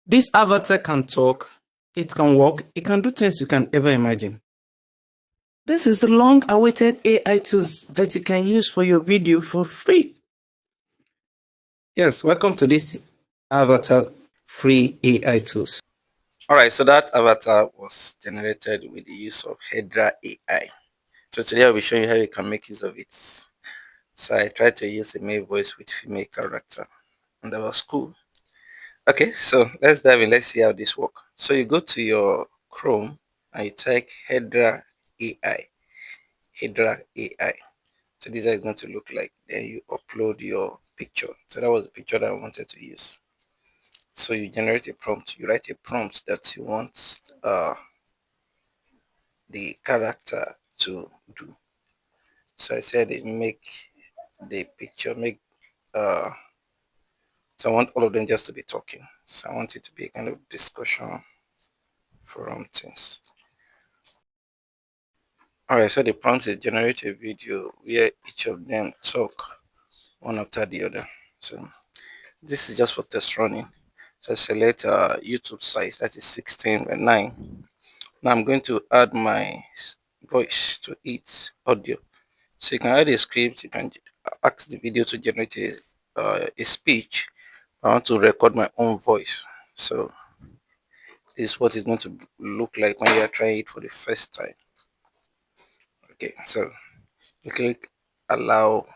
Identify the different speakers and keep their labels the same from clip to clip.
Speaker 1: This avatar can talk, it can walk, it can do things you can ever imagine. This is the long-awaited AI tools that you can use for your video for free. Yes, welcome to this avatar free AI tools.
Speaker 2: Alright, so that avatar was generated with the use of Hedra AI. So today I'll be showing you how you can make use of it. So I tried to use a male voice with female character, and that was cool. Okay, so let's dive in. Let's see how this works. So you go to your Chrome and you type Hedra AI. Hedra AI. So this is how it's going to look like. Then you upload your picture. So that was the picture that I wanted to use. So you generate a prompt. You write a prompt that you want the character to do. So I said make the picture make so I want all of them just to be talking. So I want it to be a kind of discussion forum things. Alright, so the prompt is generate a video where each of them talk one after the other. So this is just for test running. So select YouTube size, that is 16 by 9. Now I'm going to add my voice to it, audio. So you can add a script, you can ask the video to generate a speech. I want to record my own voice. So this is what it's going to look like when you are trying it for the first time. Okay, so you click allow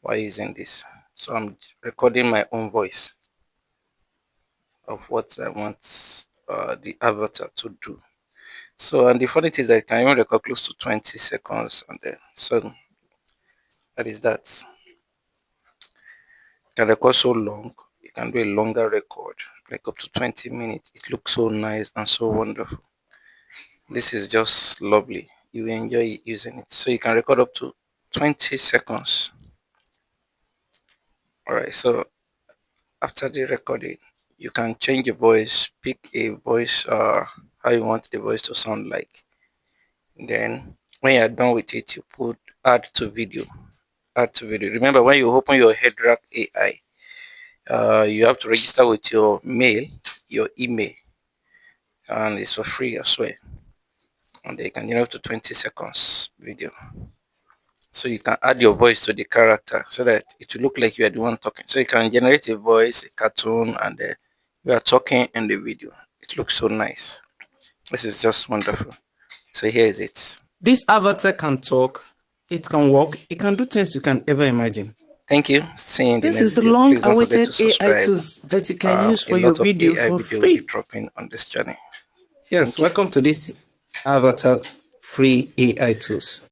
Speaker 2: while using this. So I'm recording my own voice of what I want the avatar to do. So, and the funny thing is that I can even record close to 20 seconds on there. So that is that. You can record so long, you can do a longer record, like up to 20 minutes. It looks so nice and so wonderful. This is just lovely. You will enjoy using it. So you can record up to 20 seconds. Alright, so after the recording, you can change the voice, pick a voice, how you want the voice to sound like. Then when you're done with it, you put add to video. Add to video. Remember, when you open your hedra AI, you have to register with your mail, your email, and it's for free as well. And they can generate up to 20 seconds video. So you can add your voice to the character so that it will look like you are the one talking. So you can generate a voice, a cartoon, and you are talking in the video. It looks so nice. This is just wonderful. So here is it.
Speaker 1: This avatar can talk, it can walk, it can do things you can ever imagine.
Speaker 2: Thank you. See you in the
Speaker 1: This
Speaker 2: next
Speaker 1: is the
Speaker 2: video. Please don't forget
Speaker 1: long-awaited
Speaker 2: to
Speaker 1: AI
Speaker 2: subscribe.
Speaker 1: tools that you can use
Speaker 2: A
Speaker 1: for your
Speaker 2: lot of
Speaker 1: video
Speaker 2: AI
Speaker 1: for
Speaker 2: video will be
Speaker 1: free.
Speaker 2: dropping on this journey.
Speaker 1: Yes, welcome to this avatar free AI tools.